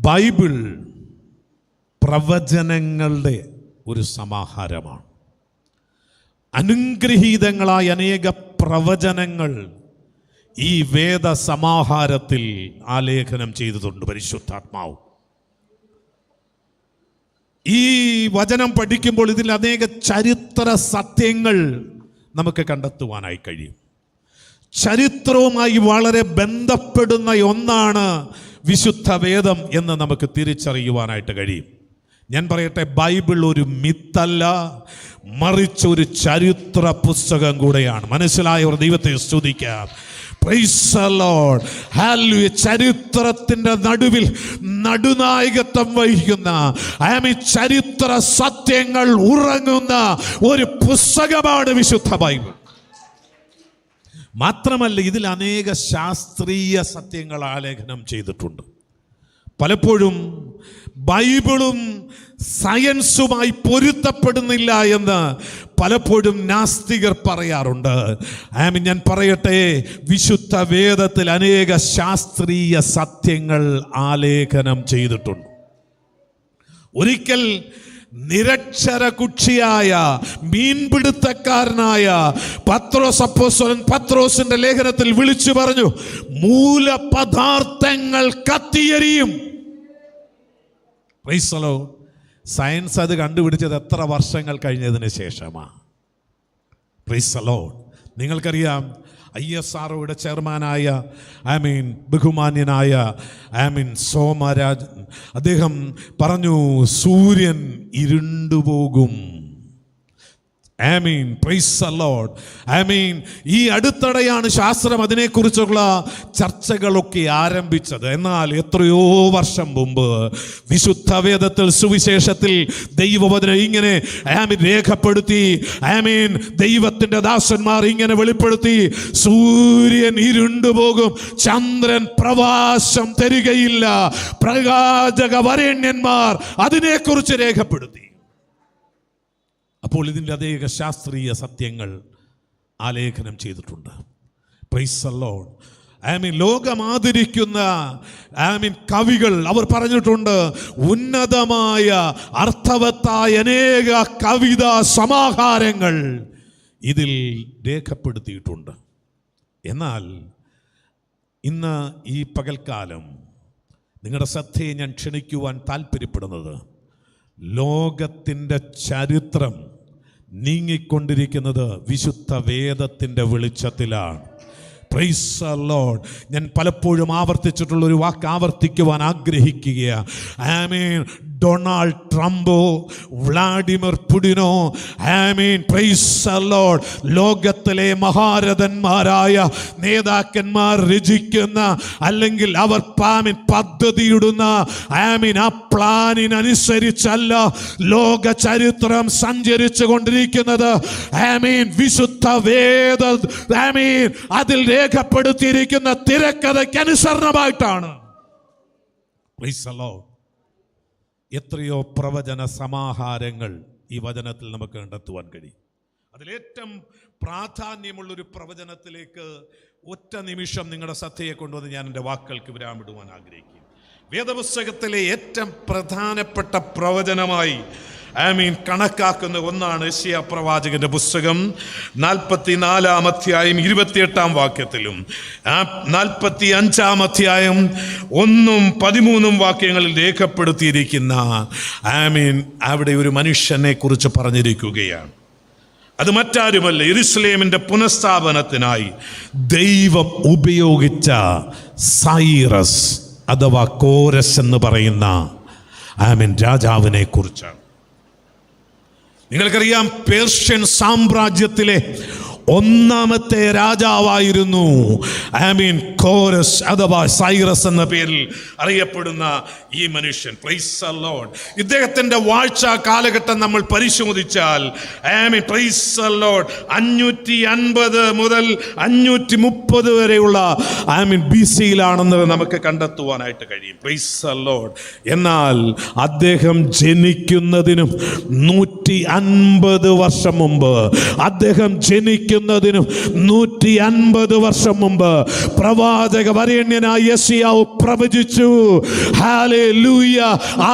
Bible പ്രവചനങ്ങളുടെ ഒരു സമാഹാരമാണ്. അനുഗ്രഹീതങ്ങളായ അനേക പ്രവചനങ്ങൾ ഈ വേദ സമാഹാരത്തിൽ ആലേഖനം ചെയ്തിട്ടുണ്ട് പരിശുദ്ധാത്മാവ്. ഈ വചനം പഠിക്കുമ്പോൾ ഇതിൽ അനേക ചരിത്ര സത്യങ്ങൾ നമുക്ക് കണ്ടെത്തുവാനായി കഴിയും. ചരിത്രവുമായി വളരെ ബന്ധപ്പെടുന്ന ഒന്നാണ് വിശുദ്ധ വേദം എന്ന് നമുക്ക് തിരിച്ചറിയുവാനായിട്ട് കഴിയും. ഞാൻ പറയട്ടെ, ബൈബിൾ ഒരു മിത്തല്ല, മറിച്ച് ഒരു ചരിത്ര പുസ്തകം കൂടെയാണ്. മനസ്സിലായവർ ദൈവത്തെ സ്തുതിക്കാം. Price the Lord. ഹല്ലേലൂയ. ചരിത്രത്തിന്റെ നടുവിൽ നടുനായകത്വം വഹിക്കുന്ന ചരിത്ര സത്യങ്ങൾ ഉറങ്ങുന്ന ഒരു പുസ്തകമാണ് വിശുദ്ധ ബൈബിൾ. മാത്രമല്ല, ഇതിൽ അനേക ശാസ്ത്രീയ സത്യങ്ങൾ ആലേഖനം ചെയ്തിട്ടുണ്ട്. പലപ്പോഴും ബൈബിളും സയൻസുമായി പൊരുത്തപ്പെടുന്നില്ല എന്ന് പലപ്പോഴും നാസ്തികർ പറയാറുണ്ട്. ഞാൻ പറയട്ടെ, വിശുദ്ധ വേദത്തിൽ അനേക ശാസ്ത്രീയ സത്യങ്ങൾ ആലേഖനം ചെയ്തിട്ടുണ്ട്. ഒരിക്കൽ നിരക്ഷര കുക്ഷിയായ മീൻപിടുത്തക്കാരനായ പത്രോസ് അപ്പോസ്തലൻ പത്രോസിന്റെ ലേഖനത്തിൽ വിളിച്ചു പറഞ്ഞു, മൂലപദാർത്ഥങ്ങൾ കത്തിയെരിയും. Praise the Lord. സയൻസ് അത് കണ്ടുപിടിച്ചത് എത്ര വർഷങ്ങൾ കഴിഞ്ഞതിന് ശേഷമാണ്. Praise the Lord. നിങ്ങൾക്കറിയാം, ISROയുടെ ചെയർമാനായ ബഹുമാന്യനായ സോമരാജ്, അദ്ദേഹം പറഞ്ഞു, സൂര്യൻ ഇരുണ്ടുപോകും. Price the Lord. ഈ അടുത്തിടെയാണ് ശാസ്ത്രം അതിനെക്കുറിച്ചുള്ള ചർച്ചകളൊക്കെ ആരംഭിച്ചത്. എന്നാൽ എത്രയോ വർഷം മുമ്പ് വിശുദ്ധ വേദത്തിൽ, സുവിശേഷത്തിൽ ദൈവവചനം ഇങ്ങനെ രേഖപ്പെടുത്തി. ദൈവത്തിന്റെ ദാസന്മാർ ഇങ്ങനെ വെളിപ്പെടുത്തി, സൂര്യൻ ഇരുണ്ടുപോകും, ചന്ദ്രൻ പ്രകാശം തരികയില്ല. പ്രവാചക വരേണ്യന്മാർ അതിനെക്കുറിച്ച് രേഖപ്പെടുത്തി. അപ്പോൾ ഇതിൻ്റെ അനേക ശാസ്ത്രീയ സത്യങ്ങൾ ആലേഖനം ചെയ്തിട്ടുണ്ട്. Price the Lord. ലോകമാദരിക്കുന്ന കവികൾ അവർ പറഞ്ഞിട്ടുണ്ട്, ഉന്നതമായ അർത്ഥവത്തായ അനേക കവിതാ സമാഹാരങ്ങൾ ഇതിൽ രേഖപ്പെടുത്തിയിട്ടുണ്ട്. എന്നാൽ ഇന്ന് ഈ പകൽക്കാലം നിങ്ങളുടെ ശ്രദ്ധയെ ഞാൻ ക്ഷണിക്കുവാൻ താല്പര്യപ്പെടുന്നത്, ലോകത്തിൻ്റെ ചരിത്രം നീങ്ങിക്കൊണ്ടിരിക്കുന്നത് വിശുദ്ധ വേദത്തിൻ്റെ വെളിച്ചത്തിലാണ്. Praise the Lord. ഞാൻ പലപ്പോഴും ആവർത്തിച്ചിട്ടുള്ളൊരു വാക്ക് ആവർത്തിക്കുവാൻ ആഗ്രഹിക്കുകയാണ്. ഡൊണാൾഡ് ട്രംപോ, വ്ളാഡിമിർ പുടിനോ, പ്രൈസ് ദി ലോർഡ്, ലോകത്തിലെ മഹാരഥന്മാരായ നേതാക്കന്മാർ രചിക്കുന്ന അല്ലെങ്കിൽ അവർ പദ്ധതിയിടുന്ന ആ പ്ലാനിനനുസരിച്ചല്ല ലോക ചരിത്രം സഞ്ചരിച്ചു കൊണ്ടിരിക്കുന്നത്. വിശുദ്ധ വേദ അതിൽ രേഖപ്പെടുത്തിയിരിക്കുന്ന തിരക്കഥയ്ക്ക് അനുസരണമായിട്ടാണ്. Praise the Lord. എത്രയോ പ്രവചന സമാഹാരങ്ങൾ ഈ വചനത്തിൽ നമുക്ക് കണ്ടെത്തുവാൻ കഴിയും. അതിലേറ്റവും പ്രാധാന്യമുള്ളൊരു പ്രവചനത്തിലേക്ക് ഒറ്റ നിമിഷം നിങ്ങളുടെ ശ്രദ്ധയെ കൊണ്ടുവന്ന് ഞാൻ എൻ്റെ വാക്കുകൾക്ക് വിരാമിടുവാൻ ആഗ്രഹിക്കും. വേദപുസ്തകത്തിലെ ഏറ്റവും പ്രധാനപ്പെട്ട പ്രവചനമായി കണക്കാക്കുന്ന ഒന്നാണ് യെശയ്യാ പ്രവാചകന്റെ പുസ്തകം 44-ാം അധ്യായം 28-ാം വാക്യത്തിലും 45-ാം അധ്യായം 1-13 വാക്യങ്ങളിൽ രേഖപ്പെടുത്തിയിരിക്കുന്ന അവിടെ ഒരു മനുഷ്യനെ കുറിച്ച് പറഞ്ഞിരിക്കുകയാണ്. അത് മറ്റാരുമല്ല, യെരൂശലേമിന്റെ പുനഃസ്ഥാപനത്തിനായി ദൈവം ഉപയോഗിച്ച സൈറസ് അഥവാ കോരസ് എന്ന് പറയുന്ന രാജാവിനെ കുറിച്ചാണ്. നിങ്ങൾക്കറിയാം, പേർഷ്യൻ സാമ്രാജ്യത്തിലെ ഒന്നാമത്തെ രാജാവായിരുന്നു കോരസ് അഥവാ സൈറസ് എന്ന പേരിൽ അറിയപ്പെടുന്ന ഈ മനുഷ്യൻ. Price the Lord. ഇദ്ദേഹത്തിന്റെ വാഴ്ച കാലഘട്ടം നമ്മൾ പരിശോധിച്ചാൽ പ്രൈസ് ദി ലോർഡ് 550 മുതൽ 530 വരെയുള്ള BC-യിലാണെന്ന് നമുക്ക് കണ്ടെത്തുവാനായിട്ട് കഴിയും. Price the Lord. എന്നാൽ അദ്ദേഹം ജനിക്കുന്നതിനും 150 വർഷം മുമ്പ്, അദ്ദേഹം ജനിക്കുന്നതിനും 150 വർഷം മുമ്പ് പ്രവാചക വരേണ്യനായ യെശയ്യാവ് പ്രവചിച്ചു. ഹല്ലേലൂയ!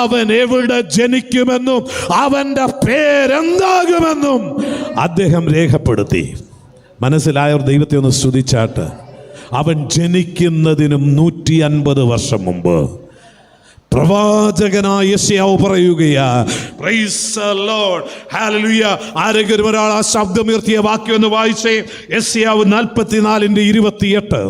അവൻ എവിടെ ജനിക്കുമെന്നും അവന്റെ പേരെന്താകുമെന്നും അദ്ദേഹം രേഖപ്പെടുത്തി. മനസ്സിലായവർ ദൈവത്തെ ഒന്ന് സ്തുതിച്ചാട്ട്. അവൻ ജനിക്കുന്നതിനും 150 വർഷം മുമ്പ് പ്രവാചകനായ യെശയ്യാവ് പറയുകയാ. Price the Lord, hallelujah. ആരെങ്കിലും ഒരാൾ ആ ശബ്ദമുയർത്തിയ വാക്യം ഒന്ന് വായിച്ചേ. യെശയ്യാവ് 44:28.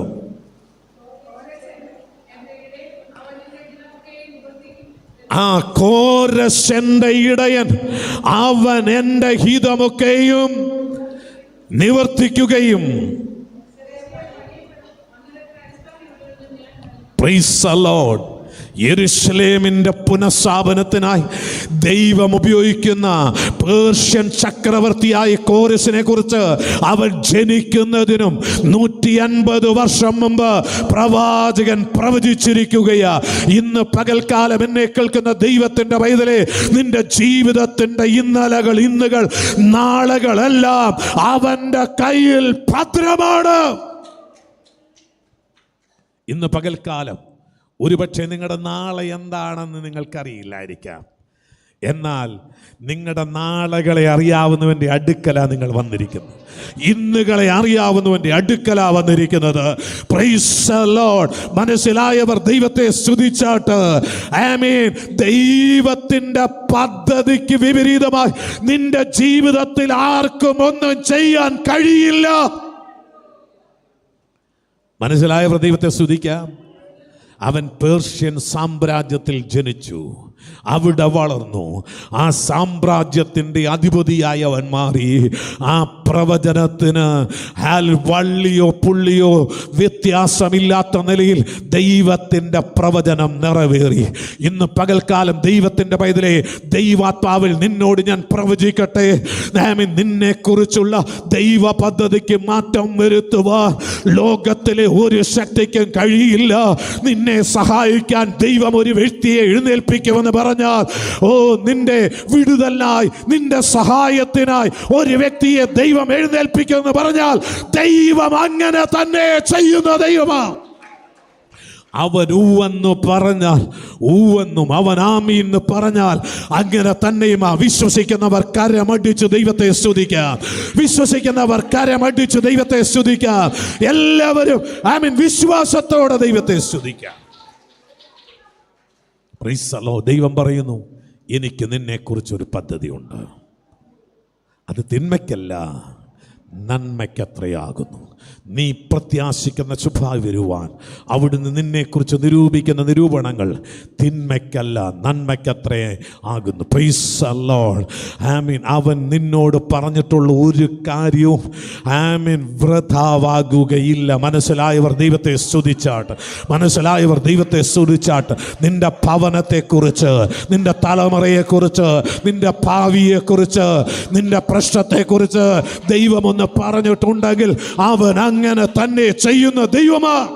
ആ കോരശന്റെ ഇടയൻ, അവൻ എൻ്റെ ഹിതമൊക്കെയും നിവർത്തിക്കുകയും. Praise the Lord. യെരൂശലേമിന്റെ പുനഃസ്ഥാപനത്തിനായി ദൈവം ഉപയോഗിക്കുന്ന പേർഷ്യൻ ചക്രവർത്തിയായ കോരസിനെ കുറിച്ച് അവൻ ജനിക്കുന്നതിനും 150 വർഷം മുമ്പ് പ്രവാചകൻ പ്രവചിച്ചിരിക്കുകയാ. ഇന്ന് പകൽക്കാലം എന്നെ കേൾക്കുന്ന ദൈവത്തിന്റെ പൈതലേ, നിന്റെ ജീവിതത്തിന്റെ ഇന്നലകൾ, ഇന്നുകൾ, നാളുകളെല്ലാം അവന്റെ കയ്യിൽ ഭദ്രമാണ്. ഇന്ന് പകൽക്കാലം ഒരുപക്ഷെ നിങ്ങളുടെ നാളെ എന്താണെന്ന് നിങ്ങൾക്കറിയില്ലായിരിക്കാം. എന്നാൽ നിങ്ങളുടെ നാളുകളെ അറിയാവുന്നവൻ്റെ അടുക്കലാണ് നിങ്ങൾ വന്നിരിക്കുന്നത്. ഇന്നുകളെ അറിയാവുന്നവൻ്റെ അടുക്കലാണ് വന്നിരിക്കുന്നത്. Price the Lord. മനസ്സിലായവർ ദൈവത്തെ സ്തുതിച്ചാട്ട്. ആമേൻ. ദൈവത്തിൻ്റെ പദ്ധതിക്ക് വിപരീതമായി നിന്റെ ജീവിതത്തിൽ ആർക്കും ഒന്നും ചെയ്യാൻ കഴിയില്ല. മനസ്സിലായവർ ദൈവത്തെ സ്തുതിക്കാം. അവൻ പേർഷ്യൻ സാമ്രാജ്യത്തിൽ ജനിച്ചു, അവിടെ വളർന്നു. ആ സാമ്രാജ്യത്തിൻ്റെ അധിപതിയായി അവൻ മാറി. ആ പ്രവചനത്തിന് വള്ളിയോ പുള്ളിയോ വ്യത്യാസമില്ലാത്ത നിലയിൽ ദൈവത്തിൻ്റെ പ്രവചനം നിറവേറി. ഇന്ന് പകൽക്കാലം ദൈവത്തിൻ്റെ പൈതലേ, ദൈവാത്മാവിൽ നിന്നോട് ഞാൻ പ്രവചിക്കട്ടെ. നിന്നെക്കുറിച്ചുള്ള ദൈവ പദ്ധതിക്ക് മാറ്റം വരുത്തുവാൻ ലോകത്തിലെ ഒരു ശക്തിക്കും കഴിയില്ല. നിന്നെ സഹായിക്കാൻ ദൈവം ഒരു വ്യക്തിയെ എഴുന്നേൽപ്പിക്കുമെന്ന് പറഞ്ഞാൽ, നിന്റെ വിടുതലിനായി, നിന്റെ സഹായത്തിനായി ഒരു വ്യക്തിയെ ദൈവം എഴുന്നേൽപ്പിക്കുമെന്ന് പറഞ്ഞാൽ ദൈവം അങ്ങനെ തന്നെ ചെയ്യുന്ന ദൈവമാണ്. അവൻ ഊവെന്ന് പറഞ്ഞാൽ ഊവെന്നും, അവൻ ആമീൻ എന്ന് പറഞ്ഞാൽ അങ്ങനെ തന്നെയും. വിശ്വസിക്കുന്നവർ കരമടിച്ചു ദൈവത്തെ സ്തുതിക്കാം. വിശ്വസിക്കുന്നവർ കരമടിച്ചു ദൈവത്തെ സ്തുതിക്കാം. എല്ലാവരും ആമീൻ വിശ്വാസത്തോടെ ദൈവത്തെ സ്തുതിക്കാം. Price the Lord. ദൈവം പറയുന്നു, എനിക്ക് നിന്നെക്കുറിച്ചൊരു പദ്ധതിയുണ്ട്. അത് തിന്മയ്ക്കല്ല, നന്മയ്ക്കത്രയാകുന്നു. നീ പ്രത്യാശിക്കുന്ന ശുഭാവി വരുവാൻ അവിടുന്ന് നിന്നെക്കുറിച്ച് നിരൂപിക്കുന്ന നിരൂപണങ്ങൾ തിന്മയ്ക്കല്ല, നന്മയ്ക്കത്രേ ആകുന്നു. Praise the Lord. ആമീൻ. അവൻ നിന്നോട് പറഞ്ഞിട്ടുള്ള ഒരു കാര്യവും ആമീൻ വൃഥാവാകുകയില്ല. മനസ്സിലായവർ ദൈവത്തെ സ്തുതിച്ചാട്ട്. മനസ്സിലായവർ ദൈവത്തെ സ്തുതിച്ചാട്ട്. നിന്റെ ഭവനത്തെക്കുറിച്ച്, നിന്റെ തലമുറയെക്കുറിച്ച്, നിന്റെ ഭാവിയെക്കുറിച്ച്, നിന്റെ പ്രശ്നത്തെക്കുറിച്ച് ദൈവമൊന്ന് പറഞ്ഞിട്ടുണ്ടെങ്കിൽ അവൻ അങ്ങനെ തന്നെ ചെയ്യുന്ന ദൈവമാണ്.